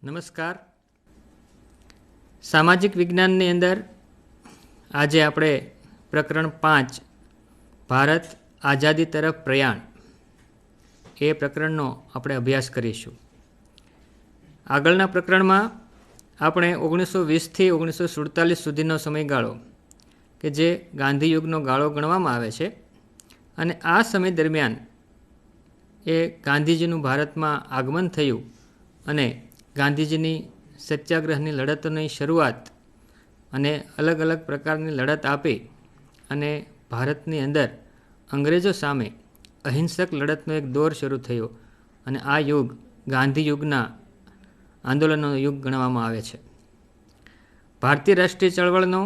નમસ્કાર. સામાજિક વિજ્ઞાનની અંદર આજે આપણે પ્રકરણ 5 ભારત આઝાદી તરફ પ્રયાણ એ પ્રકરણનો આપણે અભ્યાસ કરીશું. આગળના પ્રકરણમાં આપણે 1920થી 1947 સુધીનો સમયગાળો કે જે ગાંધી યુગનો ગાળો ગણવામાં આવે છે અને આ સમય દરમિયાન એ ગાંધીજીનું ભારતમાં આગમન થયું અને ગાંધીજીની સત્યાગ્રહની લડતોની શરૂઆત અને અલગ અલગ પ્રકારની લડત આપી અને ભારતની અંદર અંગ્રેજો સામે અહિંસક લડતનો એક દોર શરૂ થયો અને આ યુગ ગાંધી યુગના આંદોલનનો યુગ ગણવામાં આવે છે. ભારતીય રાષ્ટ્રીય ચળવળનો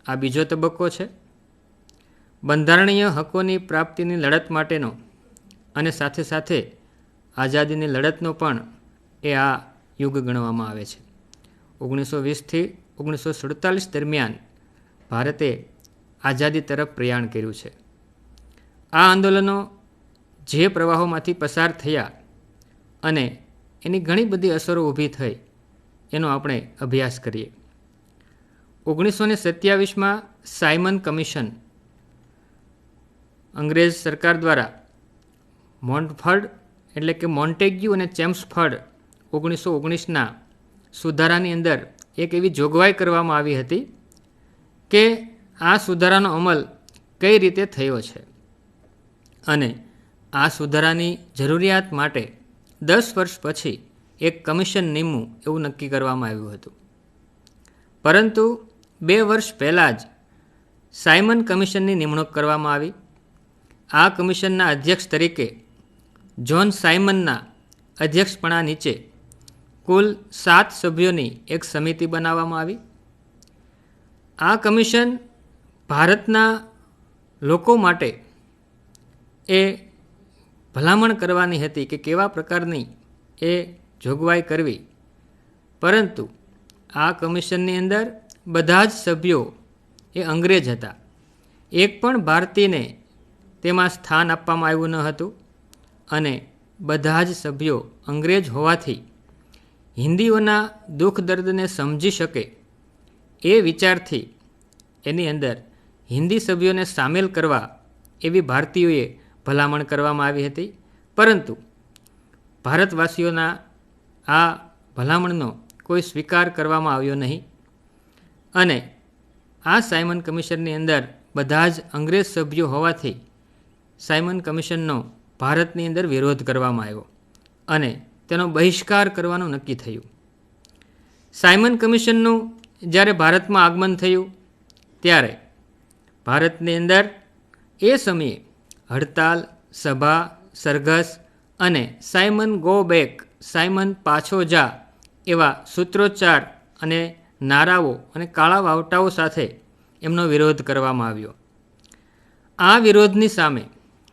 આ બીજો તબક્કો છે. બંધારણીય હકોની પ્રાપ્તિની લડત માટેનો અને સાથે સાથે આઝાદીની લડતનો પણ એ આ યુગ ગણવામાં આવે છે. 1920થી 1947 દરમિયાન ભારતે આઝાદી તરફ પ્રયાણ કર્યું છે. આ આંદોલનો જે પ્રવાહોમાંથી પસાર થયા અને એની ઘણી બધી અસરો ઊભી થઈ એનો આપણે અભ્યાસ કરીએ. 1927માં સાયમન કમિશન અંગ્રેજ સરકાર દ્વારા મોન્ટફર્ડ એટલે કે મોન્ટેગ્યુ અને ચેમ્સફર્ડ 1919ના સુધારાની અંદર એક એવી જોગવાઈ કરવામાં આવી હતી કે આ સુધારાનો અમલ કઈ રીતે થયો છે અને આ સુધારાની જરૂરિયાત માટે 10 વર્ષ પછી એક કમિશન નીમવું એવું નક્કી કરવામાં આવ્યું હતું. પરંતુ 2 વર્ષ પહેલાં જ સાયમન કમિશનની નિમણૂક કરવામાં આવી. આ કમિશનના અધ્યક્ષ તરીકે જ્હોન સાયમનના અધ્યક્ષપણા નીચે કુલ 7 સભ્યોની એક સમિતિ બનાવવામાં આવી. આ કમિશન ભારતના લોકો માટે એ ભલામણ કરવાની હતી કે કેવા પ્રકારની એ જોગવાઈ કરવી. પરંતુ આ કમિશનની અંદર બધા જ સભ્યો એ અંગ્રેજ હતા. એક પણ ભારતીયને તેમાં સ્થાન આપવામાં આવ્યું ન હતું અને બધા જ સભ્યો અંગ્રેજ હોવાથી હિન્દીઓના દુઃખ દર્દને સમજી શકે એ વિચારથી એની અંદર હિન્દી સભ્યોને સામેલ કરવા એવી ભારતીયોએ ભલામણ કરવામાં આવી હતી. પરંતુ ભારતવાસીઓના આ ભલામણનો કોઈ સ્વીકાર કરવામાં આવ્યો નહીં અને આ સાયમન કમિશનની અંદર બધા જ અંગ્રેજ સભ્યો હોવાથી સાયમન કમિશનનો ભારતની અંદર વિરોધ કરવામાં આવ્યો અને તેનો બહિષ્કાર કરવાનું નક્કી થયું. સાયમન કમિશનનું જ્યારે ભારતમાં આગમન થયું ત્યારે ભારતની અંદર એ સમયે હડતાલ, સભા, સરઘસ અને સાયમન ગો બેક, સાયમન પાછો જા એવા સૂત્રોચ્ચાર અને નારાઓ અને કાળા વાવટાઓ સાથે એમનો વિરોધ કરવામાં આવ્યો. આ વિરોધની સામે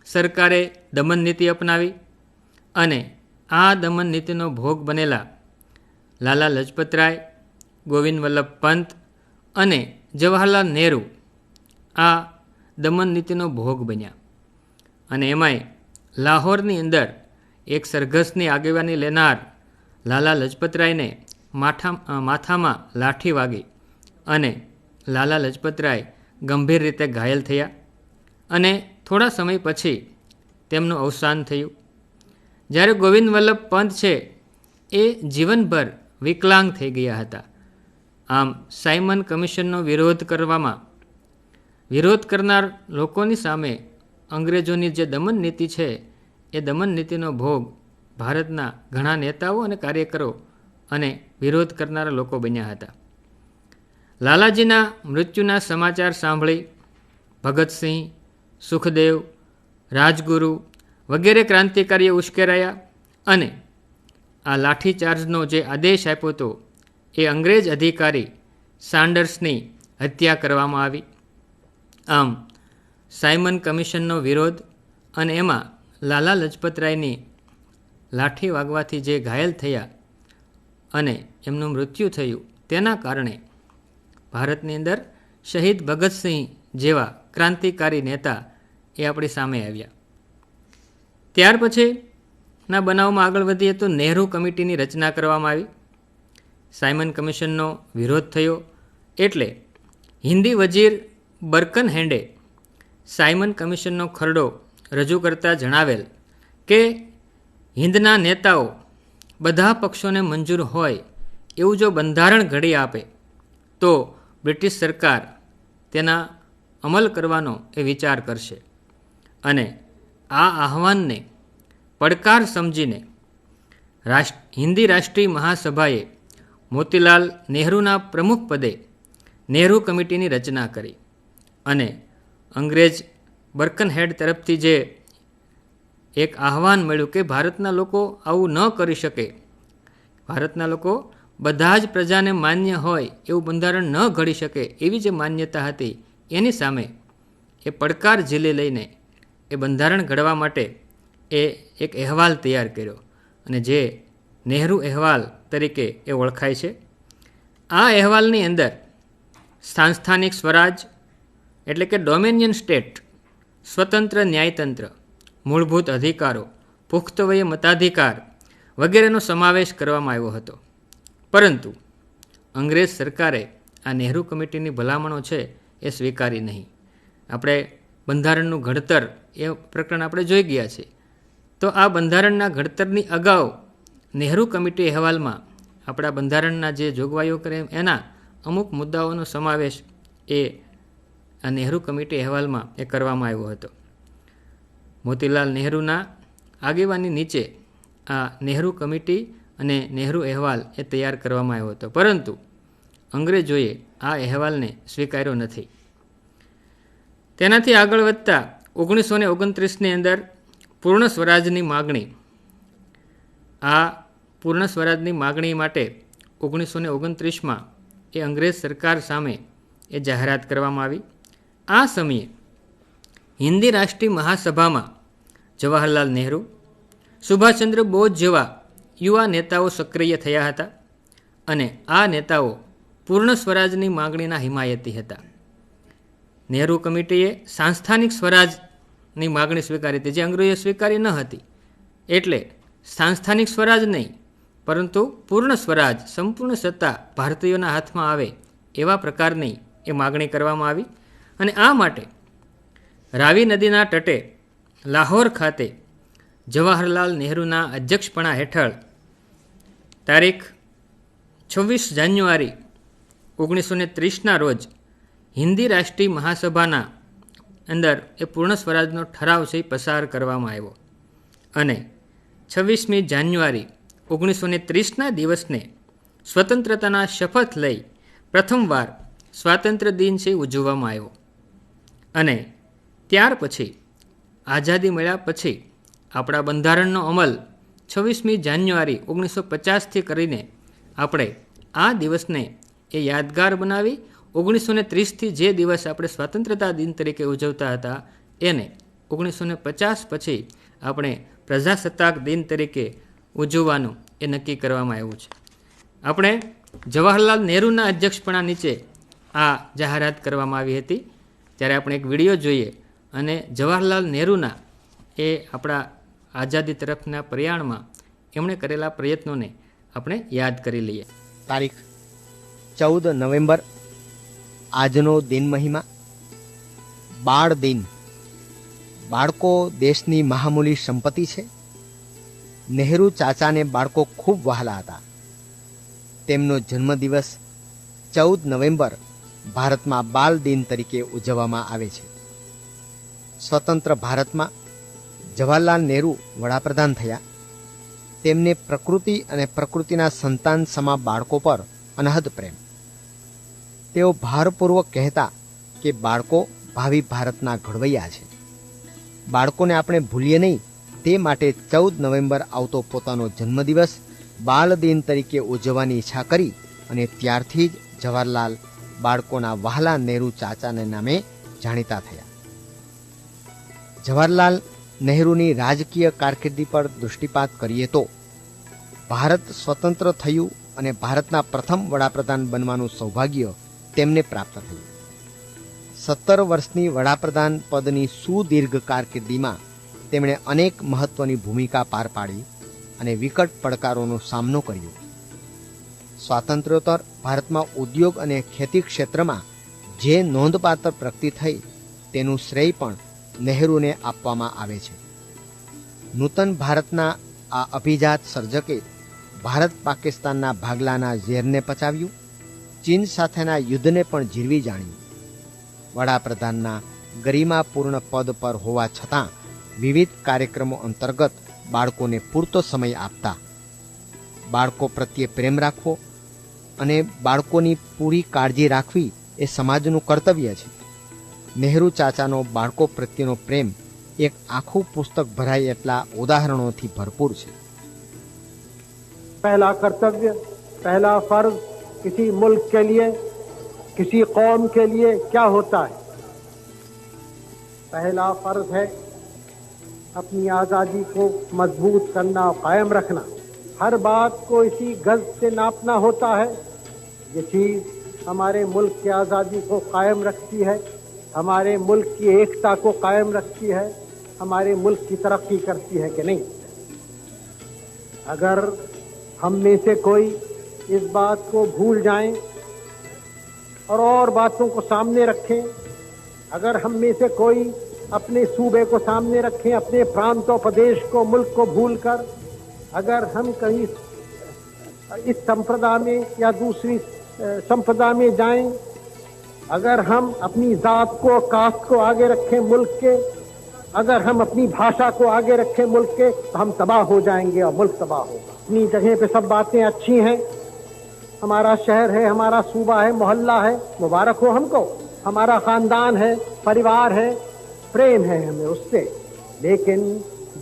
સરકારે દમન નીતિ અપનાવી અને આ દમન નીતિનો ભોગ બનેલા લાલા લજપતરાય, ગોવિંદ વલ્લભ પંત અને જવાહરલાલ નહેરુ આ દમન નીતિનો ભોગ બન્યા અને એમાંય લાહોરની અંદર એક સરઘસની આગેવાની લેનાર લાલા લજપતરાયને માથામાં લાઠી વાગી અને લાલા લજપતરાય ગંભીર રીતે ઘાયલ થયા અને થોડા સમય પછી તેમનું અવસાન થયું. જ્યારે ગોવિંદ વલ્લભ પંત છે એ જીવનભર વિકલાંગ થઈ ગયા હતા. આમ સાયમન કમિશનનો વિરોધ કરનાર લોકોની સામે અંગ્રેજોની જે દમન નીતિ છે એ દમન નીતિનો ભોગ ભારતના ઘણા નેતાઓ અને કાર્યકરો અને વિરોધ કરનારા લોકો બન્યા હતા. લાલાજીના મૃત્યુના સમાચાર સાંભળી ભગતસિંહ, સુખદેવ, રાજગુરુ વગેરે ક્રાંતિકારીઓ ઉશ્કેરાયા અને આ લાઠીચાર્જનો જે આદેશ આપ્યો હતો એ અંગ્રેજ અધિકારી સાન્ડર્સની હત્યા કરવામાં આવી. આમ સાયમન કમિશનનો વિરોધ અને એમાં લાલા લજપતરાયની લાઠી વાગવાથી જે ઘાયલ થયા અને એમનું મૃત્યુ થયું તેના કારણે ભારતની અંદર શહીદ ભગતસિંહ જેવા ક્રાંતિકારી નેતા એ આપણી સામે આવ્યા. ત્યાર પછીના બનાવમાં આગળ વધીએ તો નહેરુ કમિટીની રચના કરવામાં આવી સાયમન કમિશનનો વિરોધ થયો. એટલે હિન્દી વજીર બર્કન હેન્ડે સાયમન કમિશનનો ખરડો રજૂ કરતા જણાવેલ કે હિન્દના નેતાઓ બધા પક્ષોને મંજૂર હોય એવું જો બંધારણ ઘડી આપે તો બ્રિટિશ સરકાર તેના અમલ કરવાનો એ વિચાર કરશે. અને આ આહવાનને પડકાર સમજીને હિન્દી રાષ્ટ્રીય મહાસભાએ મોતીલાલ નહેરુના પ્રમુખ પદે નહેરુ કમિટીની રચના કરી. અને અંગ્રેજ બર્કનહેડ તરફથી જે એક આહવાન મળ્યું કે ભારતના લોકો આવું ન કરી શકે, ભારતના લોકો બધા જ પ્રજાને માન્ય હોય એવું બંધારણ ન ઘડી શકે એવી જે માન્યતા હતી, એની સામે એ પડકાર ઝીલી લઈને એ બંધારણ ઘડવા માટે એ એક અહેવાલ તૈયાર કર્યો અને જે નહેરુ અહેવાલ તરીકે એ ઓળખાય છે. આ અહેવાલની અંદર સાંસ્થાનિક સ્વરાજ એટલે કે ડોમિનિયન સ્ટેટ, સ્વતંત્ર ન્યાયતંત્ર, મૂળભૂત અધિકારો, પુખ્ત વયે મતાધિકાર વગેરેનો સમાવેશ કરવામાં આવ્યો હતો. પરંતુ અંગ્રેજ સરકારે આ નહેરુ કમિટીની ભલામણો છે એ સ્વીકારી નહીં. આપણે બંધારણનું ઘડતર એ પ્રકરણ આપણે જોઈ ગયા છે. તો આ બંધારણના ઘડતરની અગાઉ નહેરુ કમિટી અહેવાલમાં આપણા બંધારણના જે જોગવાઈઓ કરે એના અમુક મુદ્દાઓનો સમાવેશ એ આ નહેરુ કમિટી અહેવાલમાં એ કરવામાં આવ્યો હતો. મોતીલાલ નહેરુના આગેવાની નીચે આ નહેરુ કમિટી અને નહેરુ અહેવાલ એ તૈયાર કરવામાં આવ્યો હતો. પરંતુ અંગ્રેજોએ આ અહેવાલને સ્વીકાર્યો નથી. તેનાથી આગળ વધતા 1929ની અંદર પૂર્ણ સ્વરાજની માગણી, આ પૂર્ણ સ્વરાજની માગણી માટે 1929માં એ અંગ્રેજ સરકાર સામે એ જાહેરાત કરવામાં આવી. આ સમયે હિન્દી રાષ્ટ્રીય મહાસભામાં જવાહરલાલ નહેરુ, સુભાષચંદ્ર બોઝ જેવા યુવા નેતાઓ સક્રિય થયા હતા અને આ નેતાઓ પૂર્ણ સ્વરાજની માગણીના હિમાયતી હતા. નહેરુ કમિટીએ સાંસ્થાનિક સ્વરાજની માગણી સ્વીકારી હતી, જે અંગ્રેજોએ સ્વીકારી ન હતી. એટલે સાંસ્થાનિક સ્વરાજ નહીં, પરંતુ પૂર્ણ સ્વરાજ, સંપૂર્ણ સત્તા ભારતીયોના હાથમાં આવે એવા પ્રકારની એ માગણી કરવામાં આવી. અને આ માટે રાવી નદીના તટે લાહોર ખાતે જવાહરલાલ નહેરુના અધ્યક્ષપણા હેઠળ તારીખ 26 જાન્યુઆરી 1930ના રોજ હિન્દી રાષ્ટ્રીય મહાસભાના અંદર એ પૂર્ણ સ્વરાજનો ઠરાવ છે પસાર કરવામાં આવ્યો. અને 26મી જાન્યુઆરી 1930ના દિવસને સ્વતંત્રતાના શપથ લઈ પ્રથમવાર સ્વાતંત્ર્ય દિન છે ઉજવવામાં આવ્યો. અને ત્યાર પછી આઝાદી મળ્યા પછી આપણા બંધારણનો અમલ 26મી જાન્યુઆરી 1950થી કરીને આપણે આ દિવસને એ યાદગાર બનાવી 1930થી જે દિવસ આપણે સ્વતંત્રતા દિન તરીકે ઉજવતા હતા એને 1950 પછી આપણે પ્રજાસત્તાક દિન તરીકે ઉજવવાનું એ નક્કી કરવામાં આવ્યું છે. આપણે જવાહરલાલ નહેરુના અધ્યક્ષપણા નીચે આ જાહેરાત કરવામાં આવી હતી. ત્યારે આપણે એક વિડીયો જોઈએ અને જવાહરલાલ નહેરુના એ આપણા આઝાદી તરફના પ્રયાણમાં એમણે કરેલા પ્રયત્નોને આપણે યાદ કરી લઈએ. તારીખ 14 નવેમ્બર, આજનો દિન મહિમા, બાળ દિન. બાળકો દેશની મહામૂલી સંપત્તિ છે. નહેરુ ચાચાને બાળકો ખૂબ વહાલા હતા. તેમનો જન્મદિવસ 14 નવેમ્બર ભારતમાં બાલ દિન તરીકે ઉજવવામાં આવે છે. સ્વતંત્ર ભારતમાં જવાહરલાલ નહેરુ વડાપ્રધાન થયા. તેમને પ્રકૃતિ અને પ્રકૃતિના સંતાન સમા બાળકો પર અનહદ પ્રેમ. તેઓ ભારપૂર્વક કહેતા કે બાળકો ભાવિ ભારતના ઘડવૈયા છે. બાળકોને આપણે ભૂલીએ નહીં, તે માટે 14 નવેમ્બર આવતો પોતાનો જન્મદિવસ બાલ દિન તરીકે ઉજવવાની ઈચ્છા કરી અને ત્યારથી જ જવાહરલાલ બાળકોના વહાલા નહેરુ ચાચાને નામે જાણીતા થયા. જવાહરલાલ નહેરુની રાજકીય કારકિર્દી પર દૃષ્ટિપાત કરીએ તો ભારત સ્વતંત્ર થયું અને ભારતના પ્રથમ વડાપ્રધાન બનવાનું સૌભાગ્ય તેમને પ્રાપ્ત થયું. 17 વર્ષની વડાપ્રધાન પદની સુદીર્ઘ કારકિર્દીમાં તેમણે અનેક મહત્વની ભૂમિકા પાર પાડી અને વિકટ પડકારોનો સામનો કર્યો. સ્વાતંત્ર્યોત્તર ભારતમાં ઉદ્યોગ અને ખેતી ક્ષેત્રમાં જે નોંધપાત્ર પ્રગતિ થઈ તેનું શ્રેય પણ નહેરુને આપવામાં આવે છે. નૂતન ભારતના આ અભિજાત સર્જકે ભારત પાકિસ્તાનના ભાગલાના ઝેરને પચાવ્યું, ચીન સાથેના યુદ્ધને પણ જીરવી જાણ્યું. વડાપ્રધાનના ગરિમાપૂર્ણ પદ પર હોવા છતાં વિવિધ કાર્યક્રમો અંતર્ગત બાળકોને પૂરતો સમય આપતા, બાળકો પ્રત્યે પ્રેમ રાખવો અને બાળકોની પૂરી કાળજી રાખવી એ સમાજનું કર્તવ્ય છે. નહેરુ ચાચાનો બાળકો પ્રત્યેનો પ્રેમ એક આખું પુસ્તક ભરાય એટલા ઉદાહરણોથી ભરપૂર છે. पहला कर्तव्य, पहला फर्ज किसी मुल्क के लिए, किसी कौम के लिए क्या होता है? पहला फर्ज है अपनी आज़ादी को मजबूत करना, कायम रखना. हर बात को इसी गज से नापना होता है. ये चीज़ हमारे मुल्क की आज़ादी को कायम रखती है, हमारे मुल्क की एकता को कायम रखती है, हमारे मुल्क की तरक्की करती है कि नहीं. अगर हम में से कोई इस बात को भूल जाएं और बातों को सामने रखें, अगर हम में से कोई अपने सूबे को सामने रखें, अपने प्रांत और प्रदेश को, मुल्क को भूलकर अगर हम कहीं इस संप्रदा में या दूसरी संप्रदा में जाएं, अगर हम अपनी जात को, कास्ट को आगे रखें मुल्क के, अगर हम अपनी भाषा को आगे रखें मुल्क के, तो हम तबाह हो जाएंगे और मुल्क तबाह होगा. अपनी जगह पे सब बातें अच्छी हैं. हमारा शहर है, हमारा सूबा है, मोहल्ला है, मुबारक हो हमको. हमारा खानदान है, परिवार है, प्रेम है हमें उससे. लेकिन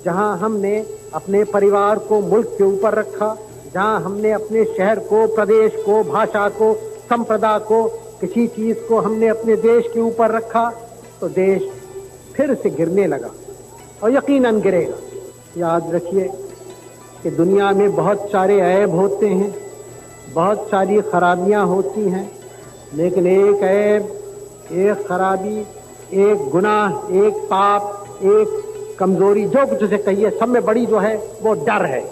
जहां हमने अपने परिवार को मुल्क के ऊपर रखा, जहां हमने अपने शहर को, प्रदेश को, भाषा को, संप्रदा को, किसी चीज को हमने अपने देश के ऊपर रखा, तो देश फिर से गिरने लगा और यकीनन गिरेगा. याद रखिए कि दुनिया में बहुत सारे ऐब होते हैं, बहुत सारी खराबियां होती हैं, लेकिन एक ऐब, एक खराबी, एक गुनाह, एक पाप, एक कमजोरी, जो कुछ उसे कहिए, सब में बड़ी जो है वो डर है.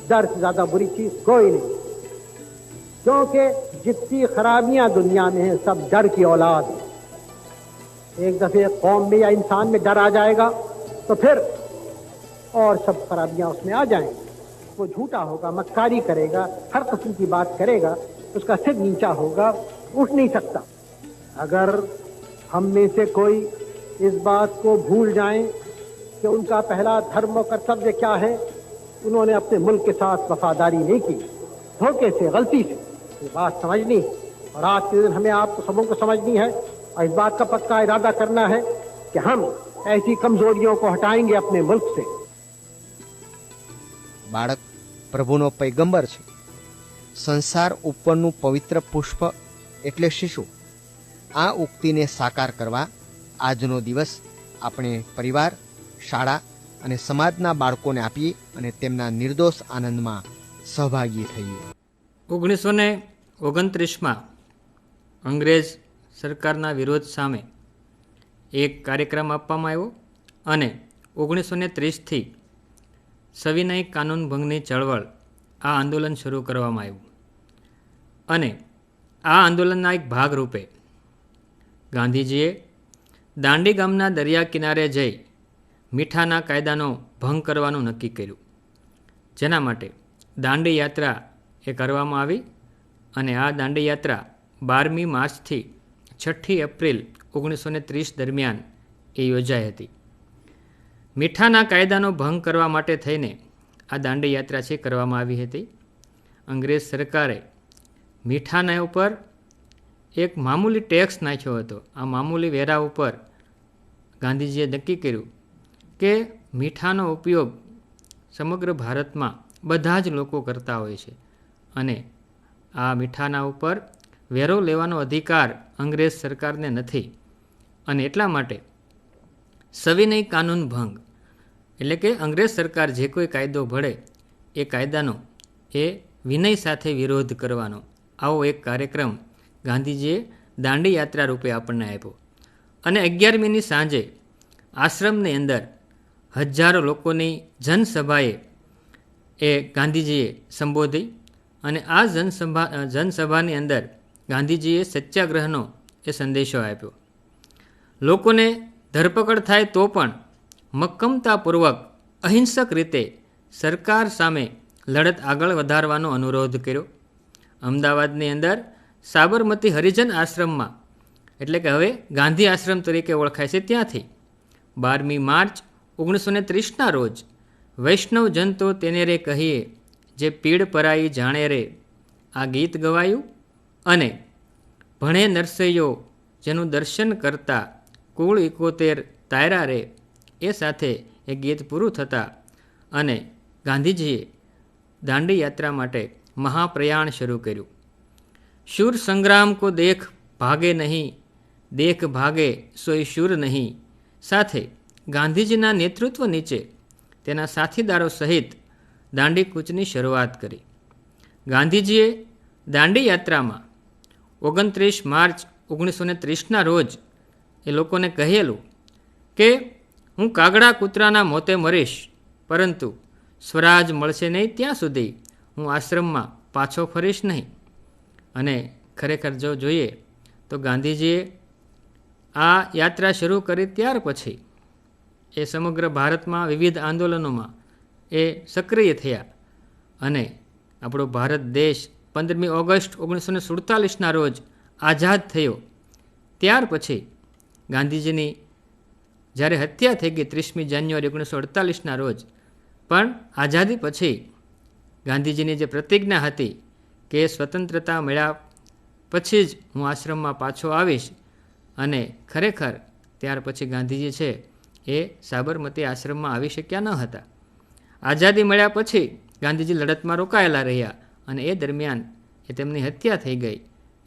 डर से ज्यादा बुरी चीज कोई नहीं, क्योंकि जितनी खराबियां दुनिया में हैं सब डर की औलाद है. एक दफे कौम में या इंसान में डर आ जाएगा तो फिर और सब खराबियां उसमें आ जाएंगी. वो झूठा होगा, मक्कारी करेगा, हर किस्म की बात करेगा, उसका सिर नीचा होगा, उठ नहीं सकता. अगर हम में से कोई इस बात को भूल जाएं कि उनका पहला धर्म और कर्तव्य क्या है, उन्होंने अपने मुल्क के साथ वफादारी नहीं की, धोखे से, गलती से. ये बात समझनी और आज के दिन हमें आपको सबों को समझनी है और इस बात का पक्का इरादा करना है कि हम ऐसी कमजोरियों को हटाएंगे अपने मुल्क से. બાળક પ્રભુનો પૈગંબર છે. સંસાર ઉપરનું પવિત્ર પુષ્પ એટલે શિશુ. આ ઉક્તિને સાકાર કરવા આજનો દિવસ આપણે પરિવાર, શાળા અને સમાજના બાળકોને આપીએ અને તેમના નિર્દોષ આનંદમાં સહભાગી થઈએ. 1929માં અંગ્રેજ સરકારના વિરોધ સામે એક કાર્યક્રમ આપવામાં આવ્યો અને 1930થી સવિનય કાનૂન ભંગની ચળવળ, આ આંદોલન શરૂ કરવામાં આવ્યું. અને આ આંદોલનના એક ભાગરૂપે ગાંધીજીએ દાંડી ગામના દરિયા કિનારે જઈ મીઠાના કાયદાનો ભંગ કરવાનું નક્કી કર્યું. જેના માટે દાંડી યાત્રા એ કરવામાં આવી અને આ દાંડી યાત્રા 12મી માર્ચથી 6ઠી એપ્રિલ 1930 દરમિયાન એ યોજાઈ હતી. મીઠાના કાયદાનો ભંગ કરવા માટે થઈને આ દાંડી યાત્રા છે કરવામાં આવી હતી. અંગ્રેજ સરકારે મીઠાના ઉપર એક મામૂલી ટેક્સ નાખ્યો હતો. આ મામૂલી વેરા ઉપર ગાંધીજીએ નક્કી કર્યું કે મીઠાનો ઉપયોગ સમગ્ર ભારતમાં બધા જ લોકો કરતા હોય છે અને આ મીઠાના ઉપર વેરો લેવાનો અધિકાર અંગ્રેજ સરકારને નથી. અને એટલા માટે સવિનય કાનૂન ભંગ એટલે કે અંગ્રેજ સરકાર જે કોઈ કાયદો ઘડે એ કાયદાનો એ વિનય સાથે વિરોધ કરવાનો આવો એક કાર્યક્રમ ગાંધીજીએ દાંડી યાત્રા રૂપે આપણને આપ્યો. અને 11મીની સાંજે આશ્રમની અંદર હજારો લોકોની જનસભાએ એ ગાંધીજીએ સંબોધી અને આ જનસભાની અંદર ગાંધીજીએ સત્યાગ્રહનો એ સંદેશો આપ્યો. લોકોને ધરપકડ થાય તો પણ મક્કમતાપૂર્વક અહિંસક રીતે સરકાર સામે લડત આગળ વધારવાનો અનુરોધ કર્યો. અમદાવાદની અંદર સાબરમતી હરિજન આશ્રમમાં, એટલે કે હવે ગાંધી આશ્રમ તરીકે ઓળખાય છે, ત્યાંથી 12મી માર્ચ 1930ના રોજ વૈષ્ણવ જન તો તેને રે કહીએ જે પીડ પરાઈ જાણે રે આ ગીત ગવાયું અને ભણે નરસૈયો જેનું દર્શન કરતા કુળ 71 તાયરા રે એ સાથે એ ગીત પૂરું થતાં અને ગાંધીજીએ દાંડી યાત્રા માટે મહાપ્રયાણ શરૂ કર્યું. શૂર સંગ્રામ કો દેખ ભાગે નહીં, દેખ ભાગે સોય શૂર નહીં સાથે ગાંધીજીના નેતૃત્વ નીચે તેના સાથીદારો સહિત દાંડી કૂચની શરૂઆત કરી. ગાંધીજીએ દાંડી યાત્રામાં 29 માર્ચ 1930ના રોજ એ લોકોને કહેલું કે હું કાગડા કૂતરાના મોતે મરીશ, પરંતુ સ્વરાજ મળશે નહીં ત્યાં સુધી હું આશ્રમમાં પાછો ફરીશ નહીં. અને ખરેખર જો જોઈએ તો ગાંધીજીએ આ યાત્રા શરૂ કરી ત્યાર પછી એ સમગ્ર ભારતમાં વિવિધ આંદોલનોમાં એ સક્રિય થયા અને આપણો ભારત દેશ 15મી ઓગસ્ટ 1947ના રોજ આઝાદ થયો. ત્યાર પછી ગાંધીજીની જ્યારે હત્યા થઈ ગઈ 30મી જાન્યુઆરી 1948ના રોજ, પણ આઝાદી પછી ગાંધીજીની જે પ્રતિજ્ઞા હતી કે સ્વતંત્રતા મળ્યા પછી જ હું આશ્રમમાં પાછો આવીશ, અને ખરેખર ત્યાર પછી ગાંધીજી છે એ સાબરમતી આશ્રમમાં આવી શક્યા ન હતા. આઝાદી મળ્યા પછી ગાંધીજી લડતમાં રોકાયેલા રહ્યા અને એ દરમિયાન એ તેમની હત્યા થઈ ગઈ.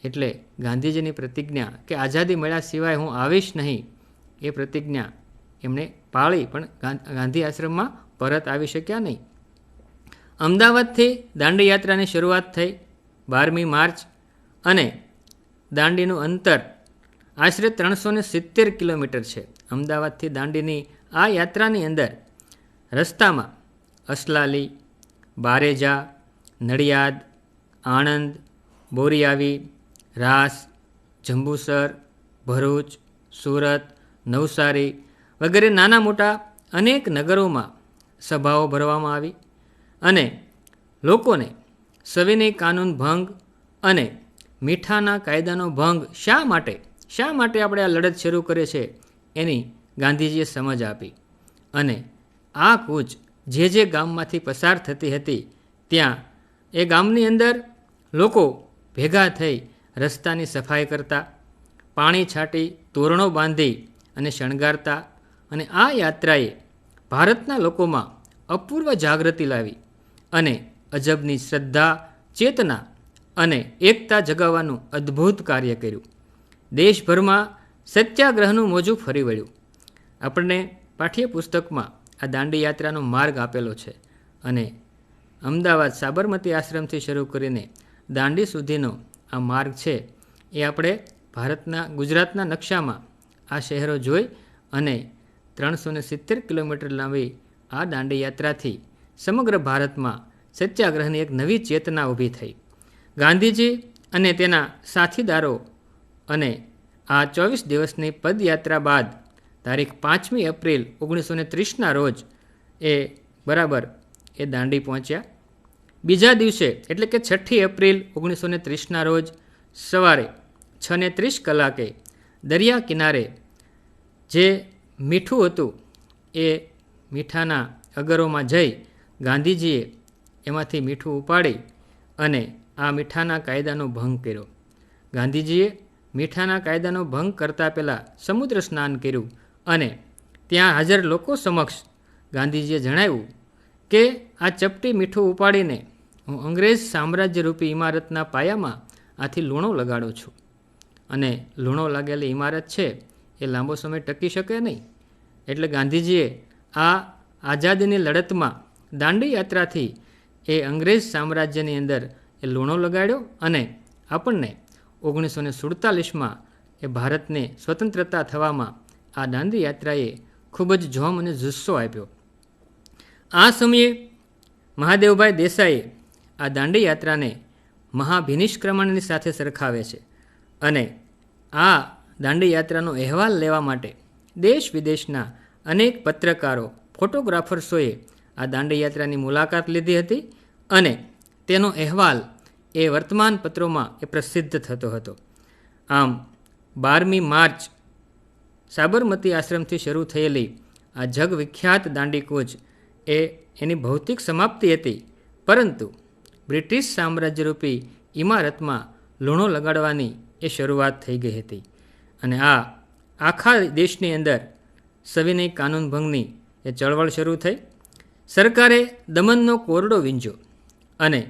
એટલે ગાંધીજીની પ્રતિજ્ઞા કે આઝાદી મળ્યા સિવાય હું આવીશ નહીં, એ પ્રતિજ્ઞા એમણે પાળી, પણ ગાંધી આશ્રમમાં પરત આવી શક્યા નહીં. અમદાવાદથી દાંડી યાત્રાની શરૂઆત થઈ 12મી માર્ચ અને દાંડીનું અંતર આશરે 370 કિલોમીટર છે. અમદાવાદથી દાંડીની આ યાત્રાની અંદર રસ્તામાં અસલાલી, બારેજા, નડિયાદ, આણંદ, બોરીઆવી, રાસ, જંબુસર, ભરૂચ, સુરત, નવસારી વગેરે નાના મોટા અનેક નગરોમાં સભાઓ ભરવામાં આવી અને લોકોને સવિનય કાનૂન ભંગ અને મીઠાના કાયદાનો ભંગ શા માટે આપણે આ લડત શરૂ કરે છે એની ગાંધીજીએ સમજ આપી. અને આ કૂચ જે ગામમાંથી પસાર થતી હતી ત્યાં એ ગામની અંદર લોકો ભેગા થઈ રસ્તાની સફાઈ કરતા, પાણી છાંટી તોરણો બાંધી અને શણગારતા. અને આ યાત્રાએ ભારતના લોકોમાં અપૂર્વ જાગૃતિ લાવી અને અજબની શ્રદ્ધા, ચેતના અને એકતા જગાવવાનું અદ્ભુત કાર્ય કર્યું. દેશભરમાં સત્યાગ્રહનું મોજું ફરી વળ્યું. આપણને પાઠ્યપુસ્તકમાં આ દાંડી યાત્રાનો માર્ગ આપેલો છે અને અમદાવાદ સાબરમતી આશ્રમથી શરૂ કરીને દાંડી સુધીનો આ માર્ગ છે એ આપણે ગુજરાતના નકશામાં આ શહેરો જોઈ અને 370 કિલોમીટર લાંબી આ દાંડી યાત્રાથી સમગ્ર ભારતમાં સત્યાગ્રહની એક નવી ચેતના ઊભી થઈ. ગાંધીજી અને તેના સાથીદારો અને આ 24 દિવસની પદયાત્રા બાદ તારીખ 5મી એપ્રિલ 1930ના રોજ એ દાંડી પહોંચ્યા. બીજા દિવસે એટલે કે 6ઠી એપ્રિલ 1930ના રોજ સવારે 6:30 કલાકે દરિયા કિનારે જે મીઠું હતું એ મીઠાના અગરોમાં જઈ ગાંધીજીએ એમાંથી મીઠું ઉપાડી અને આ મીઠાના કાયદાનો ભંગ કર્યો. ગાંધીજીએ મીઠાના કાયદાનો ભંગ કરતાં પહેલાં સમુદ્ર સ્નાન કર્યું અને ત્યાં હાજર લોકો સમક્ષ ગાંધીજીએ જણાવ્યું કે આ ચપટી મીઠું ઉપાડીને હું અંગ્રેજ સામ્રાજ્યરૂપી ઇમારતના પાયામાં આથી લૂણો લગાડું છું અને લૂણો લાગેલી ઇમારત છે એ લાંબો સમય ટકી શકે નહીં. એટલે ગાંધીજીએ આ આઝાદીની લડતમાં દાંડી યાત્રાથી એ અંગ્રેજ સામ્રાજ્યની અંદર એ લૂણો લગાડ્યો અને આપણને 1947માં એ ભારતને સ્વતંત્રતા થવામાં આ દાંડી યાત્રાએ ખૂબ જ જોમ અને જુસ્સો આપ્યો. આ સમયે મહાદેવભાઈ દેસાઈએ આ દાંડી યાત્રાને મહાભિનિષ્ક્રમણની સાથે સરખાવે છે અને આ દાંડી યાત્રાનો અહેવાલ લેવા માટે દેશ વિદેશના અનેક પત્રકારો, ફોટોગ્રાફર્સોએ આ દાંડી યાત્રાની મુલાકાત લીધી હતી અને તેનો અહેવાલ એ વર્તમાનપત્રોમાં એ પ્રસિદ્ધ થતો હતો. આમ 12મી માર્ચ સાબરમતી આશ્રમથી શરૂ થયેલી આ જગવિખ્યાત દાંડી કૂચ એ એની ભૌતિક સમાપ્તિ હતી, પરંતુ બ્રિટિશ સામ્રાજ્યરૂપી ઇમારતમાં લૂણો લગાડવાની એ શરૂઆત થઈ ગઈ હતી અને આ આખા દેશની અંદર સવિનય કાનૂન ભંગની એ ચળવળ શરૂ થઈ. સરકારે દમનનો કોરડો વીંજ્યો અને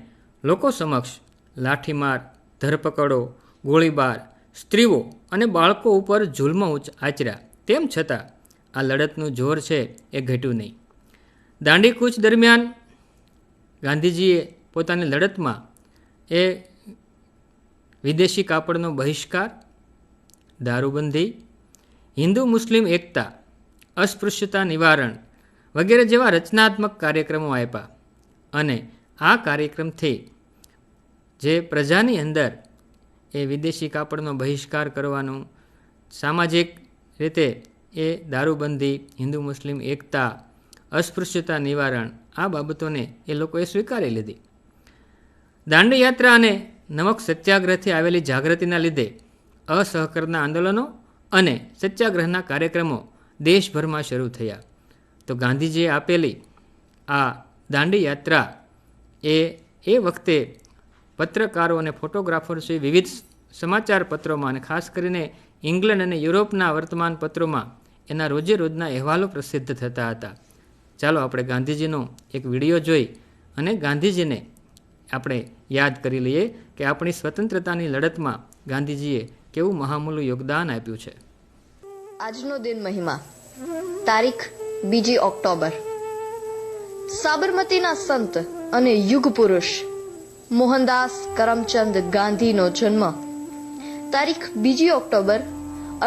લોકો સમક્ષ લાઠીમાર, ધરપકડો, ગોળીબાર, સ્ત્રીઓ અને બાળકો ઉપર જુલ્મ આચર્યા. તેમ છતાં આ લડતનું જોર છે એ ઘટ્યું નહીં. દાંડી કૂચ દરમિયાન ગાંધીજીએ પોતાની લડતમાં એ વિદેશી કાપડનો બહિષ્કાર, દારૂબંધી, હિન્દુ મુસ્લિમ એકતા, અસ્પૃશ્યતા નિવારણ વગેરે જેવા રચનાત્મક કાર્યક્રમો આપ્યા અને આ કાર્યક્રમથી જે પ્રજાની અંદર એ વિદેશી કાપડનો બહિષ્કાર કરવાનું, સામાજિક રીતે એ દારૂબંધી, હિન્દુ મુસ્લિમ એકતા, અસ્પૃશ્યતા નિવારણ આ બાબતોને એ લોકોએ સ્વીકારી લીધી. દાંડી યાત્રા અને નમક સત્યાગ્રહથી આવેલી જાગૃતિના લીધે અસહકારના આંદોલનો અને સત્યાગ્રહના કાર્યક્રમો દેશભરમાં શરૂ થયા. તો ગાંધીજીએ આપેલી આ દાંડી યાત્રા એ વખતે પત્રકારો અને ફોટોગ્રાફર્સે વિવિધ સમાચાર પત્રોમાં અને ખાસ કરીને ઇંગ્લેન્ડ અને યુરોપના વર્તમાન પત્રોમાં એના રોજે રોજના અહેવાલો પ્રસિદ્ધ થતા હતા. ચાલો આપણે ગાંધીજીનો એક વિડીયો જોઈ અને ગાંધીજીને આપણે યાદ કરી લઈએ કે આપણી સ્વતંત્રતાની લડતમાં ગાંધીજીએ કેવું મહામૂલું યોગદાન આપ્યું છે. આજનો દિન મહિમા, તારીખ 2 ઓક્ટોબર. સાબરમતીના સંત અને યુગ પુરુષ મોહનદાસ કરમચંદ ગાંધીનો જન્મ તારીખ 2 ઓક્ટોબર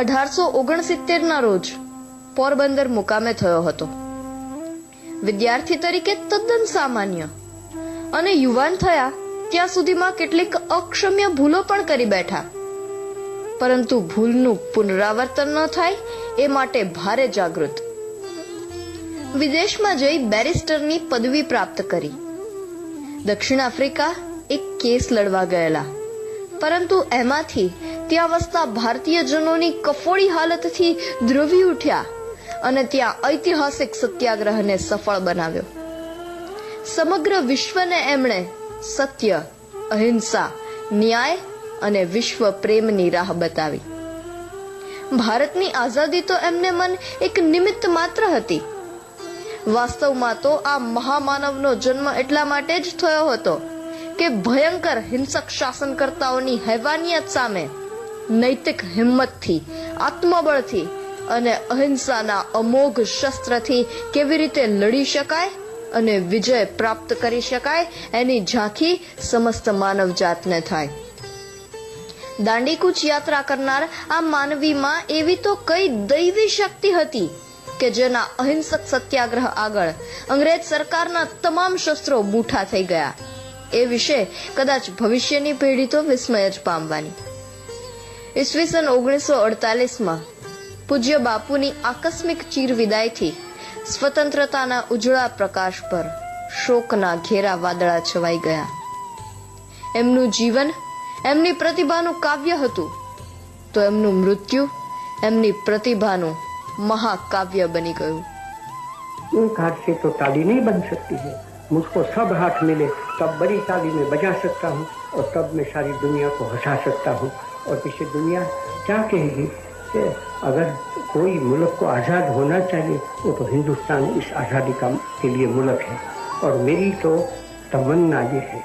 1869ના રોજ પોરબંદર મુકામે થયો હતો. વિદ્યાર્થી તરીકે તદ્દન સામાન્ય અને યુવાન થયા ત્યાં સુધીમાં કેટલીક અક્ષમ્ય ભૂલો પણ કરી બેઠા, પરંતુ ભૂલનું પુનરાવર્તન ન થાય એ માટે ભારે જાગૃત. વિદેશમાં જઈ બેરિસ્ટરની પદવી પ્રાપ્ત કરી. દક્ષિણ આફ્રિકા એક કેસ લડવા ગયેલા, પરંતુ એમાંથી ત્યાં વસતા ભારતીયજનોની કફોડી હાલતથી દ્રવી ઉઠ્યા અને ત્યાં ઐતિહાસિક સત્યાગ્રહને સફળ બનાવ્યો. સમગ્ર વિશ્વને એમણે સત્ય, અહિંસા, ન્યાય અને વિશ્વ પ્રેમની રાહ બતાવી. ભારતની આઝાદી તો એમને મન એક નિમિત્ત માત્ર હતી. વાસ્તવમાં તો આ મહામાનવનો જન્મ એટલા માટે જ થયો હતો કે ભયંકર હિંસક શાસનકર્તાઓની હેવાનિયત સામે નૈતિક હિંમતથી, આત્મબળથી અને અહિંસાના અમોઘ શસ્ત્રથી કેવી રીતે લડી શકાય અને વિજય પ્રાપ્ત કરી શકાય એની ઝાંખી સમસ્ત માનવ જાતને થાય. દાંડી કૂચ યાત્રા કરનાર આ માનવીમાં એવી તો કઈ દૈવી શક્તિ હતી કે જેના અહિંસક સત્યાગ્રહ આગળ અંગ્રેજ સરકારના તમામ શસ્ત્રો બૂઠા થઈ ગયા. એ વિશે કદાચ ભવિષ્યની પેઢી તો વિસ્મય જ પામવાની. ઈસવીસન 1948માં પૂજ્ય બાપુની આકસ્મિક ચીર વિદાયથી સ્વતંત્રતાના ઉજળા પ્રકાશ પર શોકના ઘેરા વાદળા છવાઈ ગયા. એમનું જીવન એમની પ્રતિભાનું કાવ્ય હતું, તો એમનું મૃત્યુ એમની પ્રતિભાનું महाकाव्य बनी गયું. एक हाथ से तो ताली नहीं बन सकती है. मुझको सब हाथ मिले तब बड़ी ताली में बजा सकता हूँ और तब मैं सारी दुनिया को हंसा सकता हूँ. और पीछे दुनिया क्या कहेगी कि अगर कोई मुल्क को आज़ाद होना चाहिए वो तो हिंदुस्तान इस आज़ादी का के लिए मुल्क है. और मेरी तो तमन्ना ये है,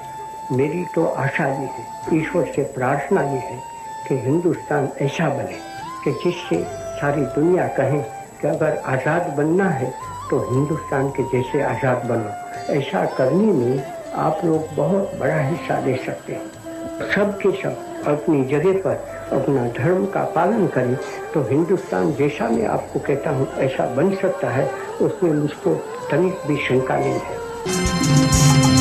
मेरी तो आशा ये है, ईश्वर से प्रार्थना ये है कि हिंदुस्तान ऐसा बने कि जिससे सारी दुनिया कहे कि अगर आज़ाद बनना है तो हिंदुस्तान के जैसे आज़ाद बनो. ऐसा करने में आप लोग बहुत बड़ा हिस्सा ले सकते हैं. सब के सब अपनी जगह पर अपना धर्म का पालन करें तो हिंदुस्तान जैसा मैं आपको कहता हूँ ऐसा बन सकता है. उसमें मुझको तनिक भी शंका नहीं है.